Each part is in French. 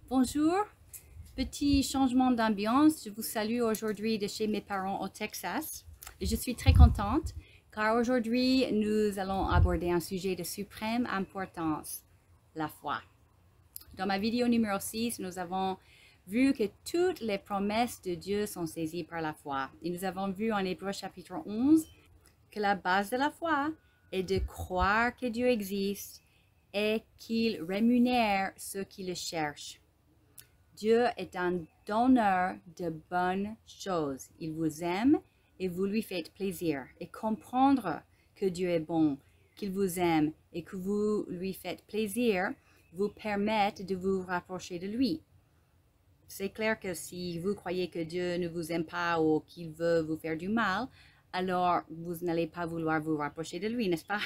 Bonjour, petit changement d'ambiance. Je vous salue aujourd'hui de chez mes parents au Texas. Je suis très contente car aujourd'hui nous allons aborder un sujet de suprême importance, la foi. Dans ma vidéo numéro 6, nous avons vu que toutes les promesses de Dieu sont saisies par la foi. Et nous avons vu en Hébreux chapitre 11 que la base de la foi est de croire que Dieu existe et qu'il rémunère ceux qui le cherchent. Dieu est un donneur de bonnes choses. Il vous aime et vous lui faites plaisir. Et comprendre que Dieu est bon, qu'il vous aime et que vous lui faites plaisir vous permettent de vous rapprocher de lui. C'est clair que si vous croyez que Dieu ne vous aime pas ou qu'il veut vous faire du mal, alors vous n'allez pas vouloir vous rapprocher de lui, n'est-ce pas?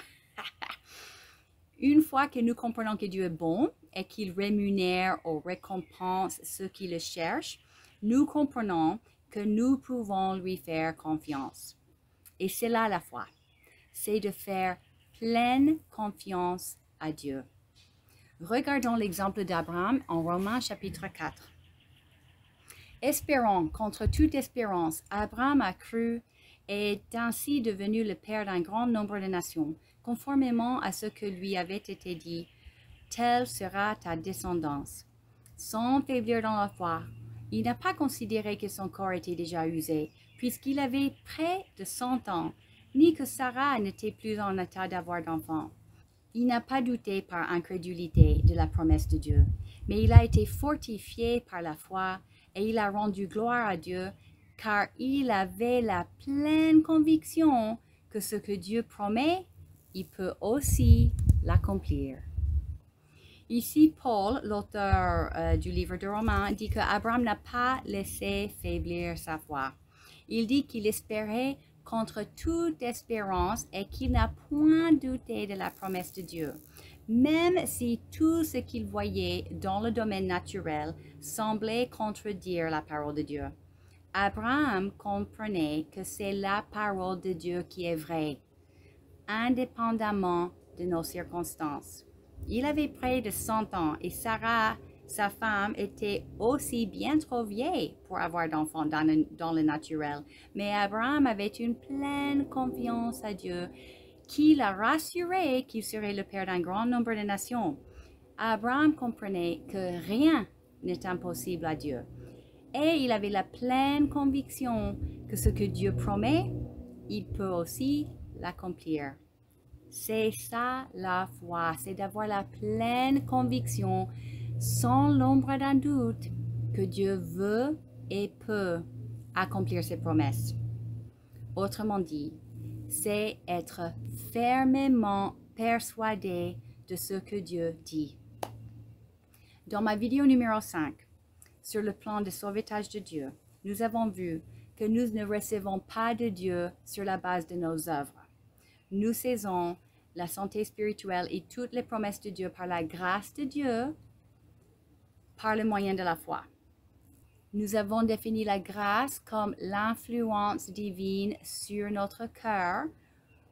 Une fois que nous comprenons que Dieu est bon et qu'il rémunère ou récompense ceux qui le cherchent, nous comprenons que nous pouvons lui faire confiance. Et c'est là la foi, c'est de faire pleine confiance à Dieu. Regardons l'exemple d'Abraham en Romains chapitre 4. Espérant contre toute espérance, Abraham a cru et est ainsi devenu le père d'un grand nombre de nations, conformément à ce que lui avait été dit, telle sera ta descendance. Sans faiblir dans la foi, il n'a pas considéré que son corps était déjà usé, puisqu'il avait près de 100 ans, ni que Sarah n'était plus en état d'avoir d'enfant. Il n'a pas douté par incrédulité de la promesse de Dieu, mais il a été fortifié par la foi et il a rendu gloire à Dieu, car il avait la pleine conviction que ce que Dieu promet, il peut aussi l'accomplir. Ici, Paul, l'auteur du livre de Romains, dit que Abraham n'a pas laissé faiblir sa foi. Il dit qu'il espérait contre toute espérance et qu'il n'a point douté de la promesse de Dieu, même si tout ce qu'il voyait dans le domaine naturel semblait contredire la parole de Dieu. Abraham comprenait que c'est la parole de Dieu qui est vraie, indépendamment de nos circonstances. Il avait près de 100 ans et Sarah, sa femme, était aussi bien trop vieille pour avoir d'enfants dans le naturel. Mais Abraham avait une pleine confiance à Dieu qui l'a rassuré qu'il serait le père d'un grand nombre de nations. Abraham comprenait que rien n'est impossible à Dieu. Et il avait la pleine conviction que ce que Dieu promet, il peut aussi l'accomplir. C'est ça la foi, c'est d'avoir la pleine conviction, sans l'ombre d'un doute, que Dieu veut et peut accomplir ses promesses. Autrement dit, c'est être fermement persuadé de ce que Dieu dit. Dans ma vidéo numéro 5, sur le plan de sauvetage de Dieu, nous avons vu que nous ne recevons pas de Dieu sur la base de nos œuvres. Nous saisons la santé spirituelle et toutes les promesses de Dieu par la grâce de Dieu, par le moyen de la foi. Nous avons défini la grâce comme l'influence divine sur notre cœur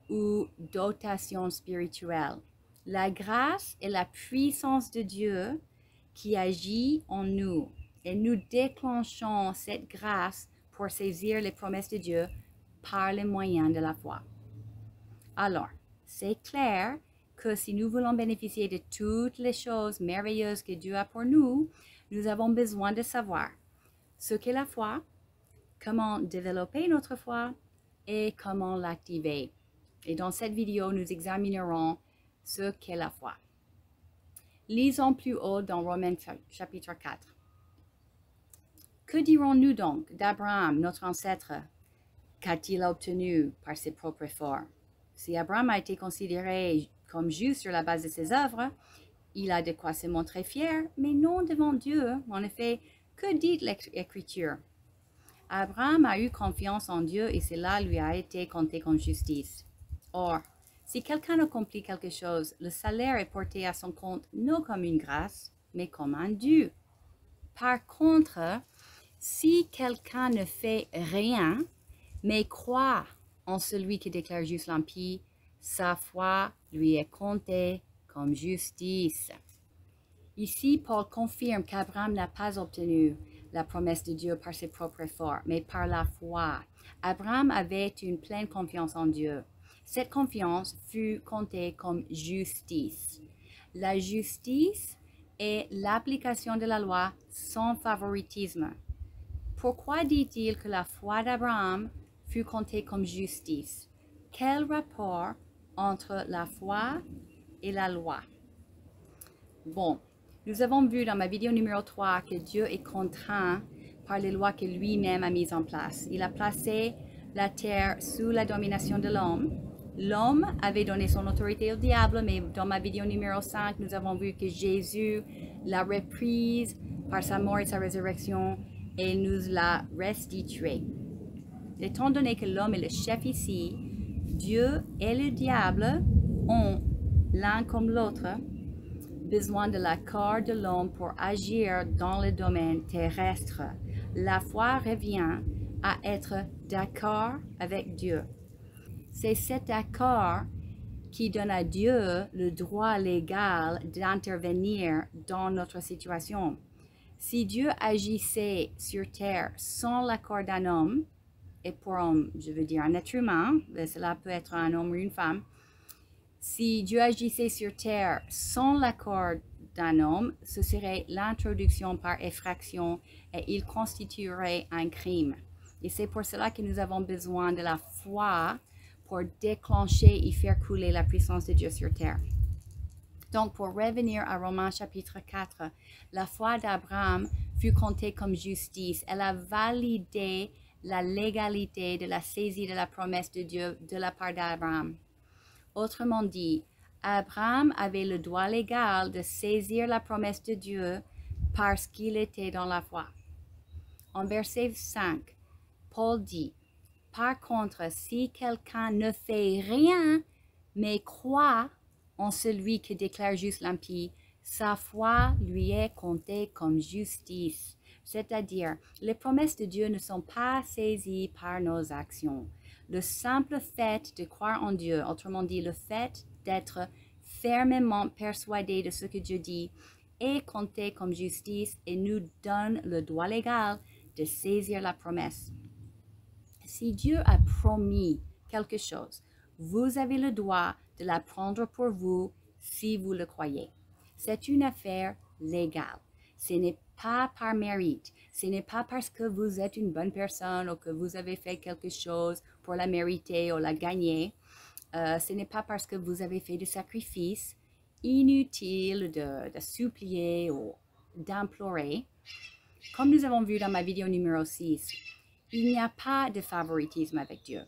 ou dotation spirituelle. La grâce est la puissance de Dieu qui agit en nous et nous déclenchons cette grâce pour saisir les promesses de Dieu par le moyen de la foi. Alors, c'est clair que si nous voulons bénéficier de toutes les choses merveilleuses que Dieu a pour nous, nous avons besoin de savoir ce qu'est la foi, comment développer notre foi et comment l'activer. Et dans cette vidéo, nous examinerons ce qu'est la foi. Lisons plus haut dans Romains chapitre 4. Que dirons-nous donc d'Abraham, notre ancêtre? Qu'a-t-il obtenu par ses propres efforts? Si Abraham a été considéré comme juste sur la base de ses œuvres, il a de quoi se montrer fier, mais non devant Dieu. En effet, que dit l'Écriture? Abraham a eu confiance en Dieu et cela lui a été compté comme justice. Or, si quelqu'un accomplit quelque chose, le salaire est porté à son compte non comme une grâce, mais comme un dû. Par contre, si quelqu'un ne fait rien, mais croit en celui qui déclare juste l'impie, sa foi lui est comptée comme justice. Ici, Paul confirme qu'Abraham n'a pas obtenu la promesse de Dieu par ses propres efforts, mais par la foi. Abraham avait une pleine confiance en Dieu. Cette confiance fut comptée comme justice. La justice est l'application de la loi sans favoritisme. Pourquoi dit-il que la foi d'Abraham fut comptée comme justice? Quel rapport entre la foi et la loi? Bon, nous avons vu dans ma vidéo numéro 3 que Dieu est contraint par les lois que lui-même a mises en place. Il a placé la terre sous la domination de l'homme. L'homme avait donné son autorité au diable, mais dans ma vidéo numéro 5, nous avons vu que Jésus l'a reprise par sa mort et sa résurrection et nous l'a restituée. Étant donné que l'homme est le chef ici, Dieu et le diable ont, l'un comme l'autre, besoin de l'accord de l'homme pour agir dans le domaine terrestre. La foi revient à être d'accord avec Dieu. C'est cet accord qui donne à Dieu le droit légal d'intervenir dans notre situation. Si Dieu agissait sur terre sans l'accord d'un homme, et pour homme, je veux dire un être humain, cela peut être un homme ou une femme, si Dieu agissait sur terre sans l'accord d'un homme, ce serait l'introduction par effraction et il constituerait un crime. Et c'est pour cela que nous avons besoin de la foi pour déclencher et faire couler la puissance de Dieu sur terre. Donc, pour revenir à Romains chapitre 4, la foi d'Abraham fut comptée comme justice. Elle a validé la légalité de la saisie de la promesse de Dieu de la part d'Abraham. Autrement dit, Abraham avait le droit légal de saisir la promesse de Dieu parce qu'il était dans la foi. En verset 5, Paul dit, « Par contre, si quelqu'un ne fait rien, mais croit en celui qui déclare juste l'impie, sa foi lui est comptée comme justice. » C'est-à-dire, les promesses de Dieu ne sont pas saisies par nos actions. Le simple fait de croire en Dieu, autrement dit, le fait d'être fermement persuadé de ce que Dieu dit, est compté comme justice et nous donne le droit légal de saisir la promesse. Si Dieu a promis quelque chose, vous avez le droit de la prendre pour vous si vous le croyez. C'est une affaire légale. Ce n'est pas par mérite. Ce n'est pas parce que vous êtes une bonne personne ou que vous avez fait quelque chose pour la mériter ou la gagner. Ce n'est pas parce que vous avez fait des sacrifices inutiles de supplier ou d'implorer. Comme nous avons vu dans ma vidéo numéro 6, il n'y a pas de favoritisme avec Dieu.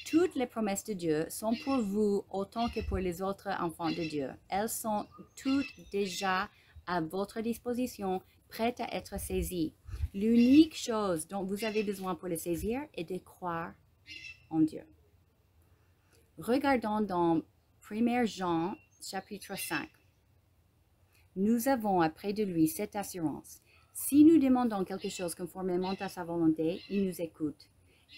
Toutes les promesses de Dieu sont pour vous autant que pour les autres enfants de Dieu. Elles sont toutes déjà à votre disposition, prêtes à être saisies. L'unique chose dont vous avez besoin pour les saisir est de croire en Dieu. Regardons dans 1 Jean chapitre 5. Nous avons auprès de lui cette assurance. Si nous demandons quelque chose conformément à sa volonté, il nous écoute.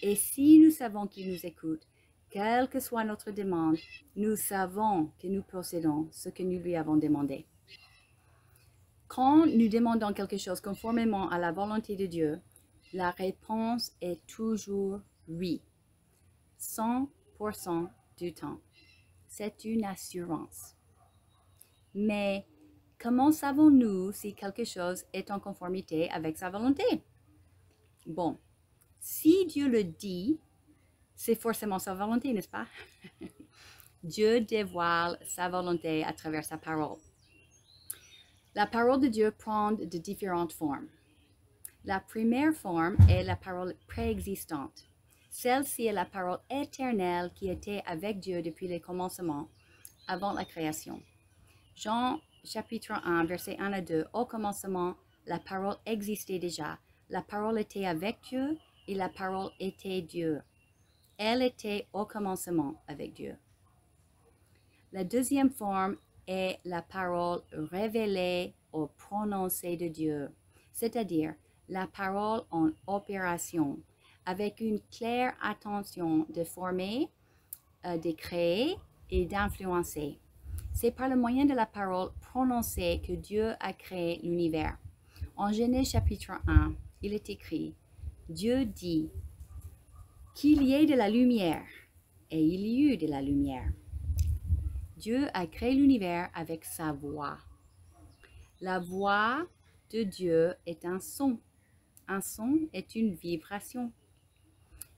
Et si nous savons qu'il nous écoute, quelle que soit notre demande, nous savons que nous possédons ce que nous lui avons demandé. Quand nous demandons quelque chose conformément à la volonté de Dieu, la réponse est toujours oui, 100% du temps. C'est une assurance. Mais comment savons-nous si quelque chose est en conformité avec sa volonté? Bon, si Dieu le dit, c'est forcément sa volonté, n'est-ce pas? Dieu dévoile sa volonté à travers sa parole. La parole de Dieu prend de différentes formes. La première forme est la parole préexistante. Celle-ci est la parole éternelle qui était avec Dieu depuis le commencement, avant la création. Jean chapitre 1, versets 1 à 2. Au commencement, la parole existait déjà. La parole était avec Dieu et la parole était Dieu. Elle était au commencement avec Dieu. La deuxième forme est la parole révélée ou prononcée de Dieu, c'est-à-dire la parole en opération. avec une claire attention de former, de créer et d'influencer. C'est par le moyen de la parole prononcée que Dieu a créé l'univers. En Genèse chapitre 1, il est écrit, Dieu dit qu'il y ait de la lumière, et il y eut de la lumière. Dieu a créé l'univers avec sa voix. La voix de Dieu est un son. Un son est une vibration.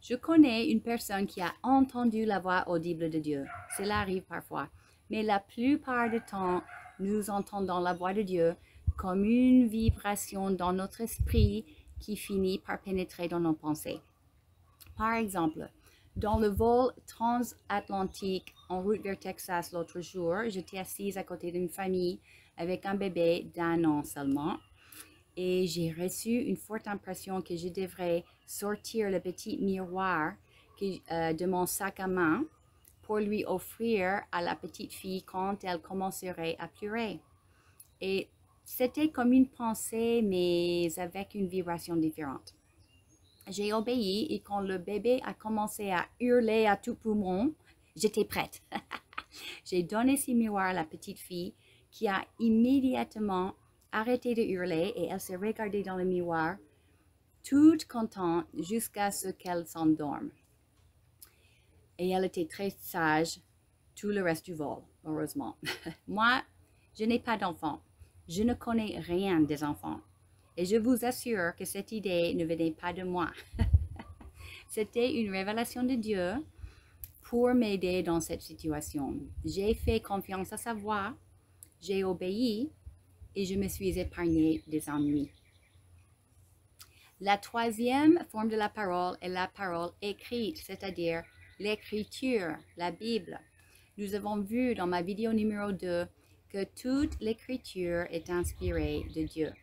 Je connais une personne qui a entendu la voix audible de Dieu. Cela arrive parfois. Mais la plupart du temps, nous entendons la voix de Dieu comme une vibration dans notre esprit qui finit par pénétrer dans nos pensées. Par exemple, dans le vol transatlantique en route vers Texas l'autre jour, j'étais assise à côté d'une famille avec un bébé d'1 an seulement. Et j'ai reçu une forte impression que je devrais sortir le petit miroir de mon sac à main pour lui offrir à la petite fille quand elle commencerait à pleurer. Et c'était comme une pensée, mais avec une vibration différente. J'ai obéi et quand le bébé a commencé à hurler à tout poumon, j'étais prête. J'ai donné ce miroir à la petite fille qui a immédiatement arrêté de hurler et elle s'est regardée dans le miroir, toute contente jusqu'à ce qu'elle s'endorme. Et elle était très sage tout le reste du vol, heureusement. Moi, je n'ai pas d'enfants. Je ne connais rien des enfants. Et je vous assure que cette idée ne venait pas de moi. C'était une révélation de Dieu pour m'aider dans cette situation. J'ai fait confiance à sa voix, j'ai obéi et je me suis épargnée des ennuis. La troisième forme de la parole est la parole écrite, c'est-à-dire l'écriture, la Bible. Nous avons vu dans ma vidéo numéro 2 que toute l'écriture est inspirée de Dieu.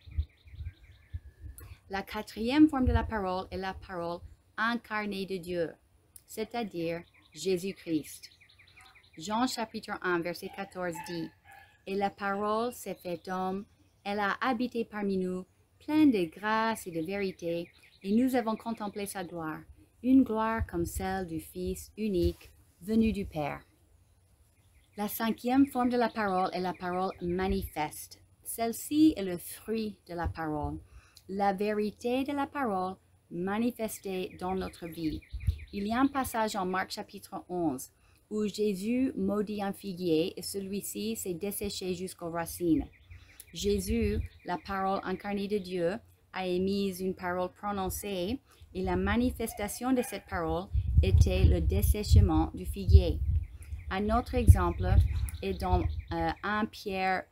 La quatrième forme de la parole est la parole incarnée de Dieu, c'est-à-dire Jésus-Christ. Jean chapitre 1, verset 14 dit, « Et la parole s'est faite homme, elle a habité parmi nous, pleine de grâce et de vérité, et nous avons contemplé sa gloire, une gloire comme celle du Fils unique, venu du Père. » La cinquième forme de la parole est la parole manifeste. Celle-ci est le fruit de la parole, la vérité de la parole manifestée dans notre vie. Il y a un passage en Marc chapitre 11 où Jésus maudit un figuier et celui-ci s'est desséché jusqu'aux racines. Jésus, la parole incarnée de Dieu, a émis une parole prononcée et la manifestation de cette parole était le dessèchement du figuier. Un autre exemple est dans 1 Pierre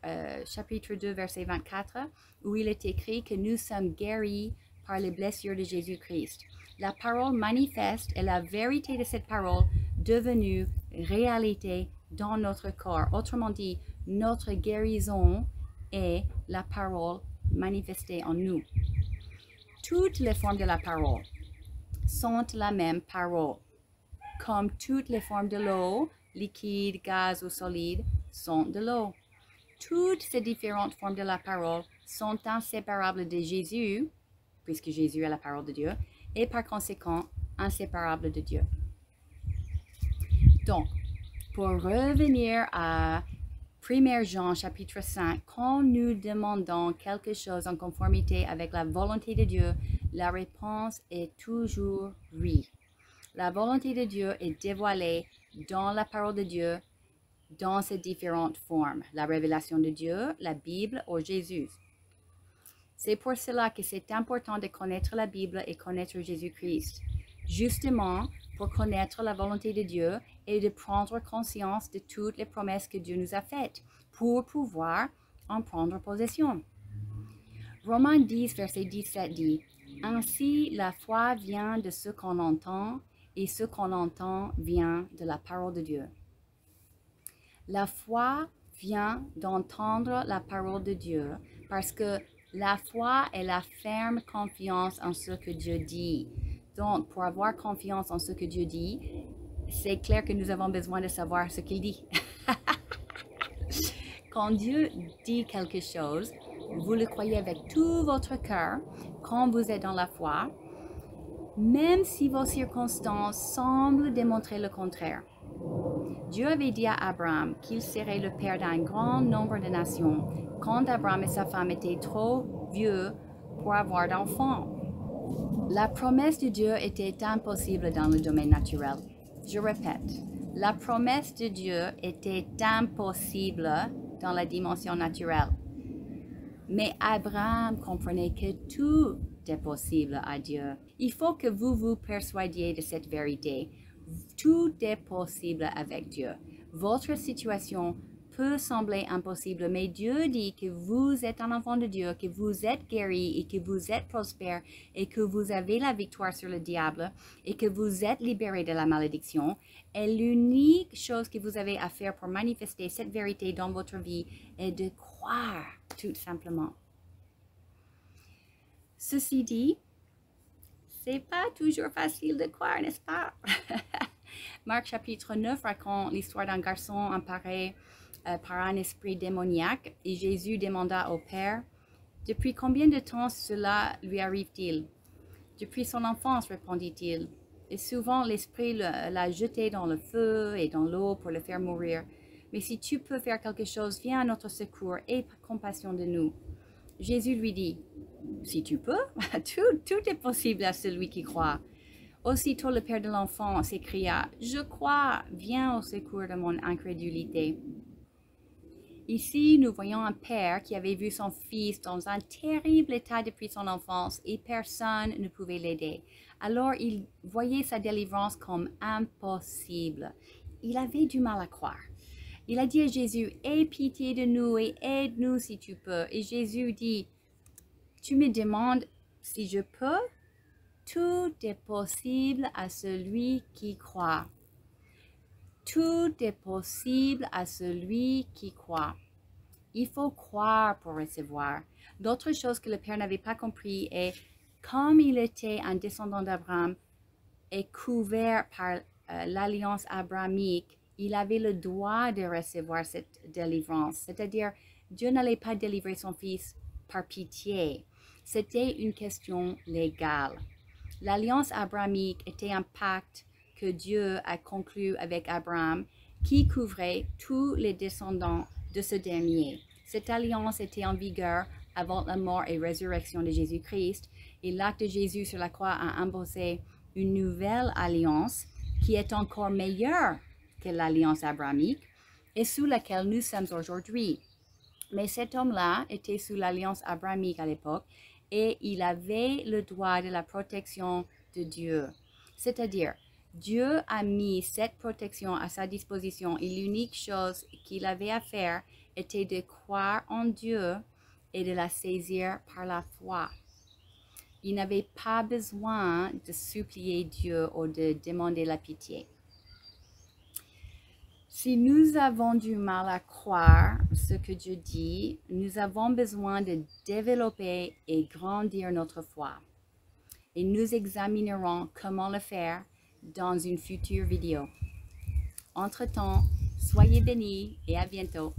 chapitre 2 verset 24 où il est écrit que nous sommes guéris par les blessures de Jésus-Christ. La parole manifeste est la vérité de cette parole devenue réalité dans notre corps. Autrement dit, notre guérison est la parole manifestée en nous. Toutes les formes de la parole sont la même parole. Comme toutes les formes de l'eau, liquide, gaz ou solide, sont de l'eau. Toutes ces différentes formes de la parole sont inséparables de Jésus, puisque Jésus est la parole de Dieu, et par conséquent, inséparables de Dieu. Donc, pour revenir à 1 Jean chapitre 5, quand nous demandons quelque chose en conformité avec la volonté de Dieu, la réponse est toujours oui. La volonté de Dieu est dévoilée dans la parole de Dieu, dans ses différentes formes, la révélation de Dieu, la Bible ou Jésus. C'est pour cela que c'est important de connaître la Bible et connaître Jésus-Christ, justement pour connaître la volonté de Dieu et de prendre conscience de toutes les promesses que Dieu nous a faites pour pouvoir en prendre possession. Romains 10, verset 17 dit, « Ainsi la foi vient de ce qu'on entend et ce qu'on entend vient de la parole de Dieu. » La foi vient d'entendre la parole de Dieu parce que la foi est la ferme confiance en ce que Dieu dit. Donc, pour avoir confiance en ce que Dieu dit, c'est clair que nous avons besoin de savoir ce qu'il dit. Quand Dieu dit quelque chose, vous le croyez avec tout votre cœur, quand vous êtes dans la foi, même si vos circonstances semblent démontrer le contraire. Dieu avait dit à Abraham qu'il serait le père d'un grand nombre de nations quand Abraham et sa femme étaient trop vieux pour avoir d'enfants. La promesse de Dieu était impossible dans le domaine naturel. Je répète, la promesse de Dieu était impossible dans la dimension naturelle. Mais Abraham comprenait que tout est possible à Dieu. Il faut que vous vous persuadiez de cette vérité. Tout est possible avec Dieu. Votre situation peut sembler impossible, mais Dieu dit que vous êtes un enfant de Dieu, que vous êtes guéri et que vous êtes prospère et que vous avez la victoire sur le diable et que vous êtes libéré de la malédiction. Et l'unique chose que vous avez à faire pour manifester cette vérité dans votre vie est de croire, tout simplement. Ceci dit, c'est pas toujours facile de croire, n'est-ce pas? Marc chapitre 9 raconte l'histoire d'un garçon emparé par un esprit démoniaque et Jésus demanda au Père, « Depuis combien de temps cela lui arrive-t-il? » « Depuis son enfance, répondit-il. Et souvent l'esprit l'a jeté dans le feu et dans l'eau pour le faire mourir. Mais si tu peux faire quelque chose, viens à notre secours et aie compassion de nous. Jésus lui dit, « Si tu peux, tout est possible à celui qui croit. » Aussitôt le père de l'enfant s'écria, « Je crois, viens au secours de mon incrédulité. » Ici, nous voyons un père qui avait vu son fils dans un terrible état depuis son enfance et personne ne pouvait l'aider. Alors, il voyait sa délivrance comme impossible. Il avait du mal à croire. Il a dit à Jésus, « Aie pitié de nous et aide-nous si tu peux. » Et Jésus dit, « Tu me demandes si je peux? Tout est possible à celui qui croit. » Tout est possible à celui qui croit. Il faut croire pour recevoir. D'autres choses que le Père n'avait pas compris est, comme il était un descendant d'Abraham et couvert par l'alliance abrahamique, il avait le droit de recevoir cette délivrance. C'est-à-dire, Dieu n'allait pas délivrer son fils par pitié. C'était une question légale. L'alliance abrahamique était un pacte que Dieu a conclu avec Abraham, qui couvrait tous les descendants de ce dernier. Cette alliance était en vigueur avant la mort et résurrection de Jésus-Christ, et l'acte de Jésus sur la croix a imposé une nouvelle alliance qui est encore meilleure que l'alliance abrahamique et sous laquelle nous sommes aujourd'hui. Mais cet homme-là était sous l'alliance abrahamique à l'époque et il avait le droit de la protection de Dieu. C'est-à-dire, Dieu a mis cette protection à sa disposition et l'unique chose qu'il avait à faire était de croire en Dieu et de la saisir par la foi. Il n'avait pas besoin de supplier Dieu ou de demander la pitié. Si nous avons du mal à croire ce que Dieu dit, nous avons besoin de développer et grandir notre foi. Et nous examinerons comment le faire dans une future vidéo. Entre-temps, soyez bénis et à bientôt.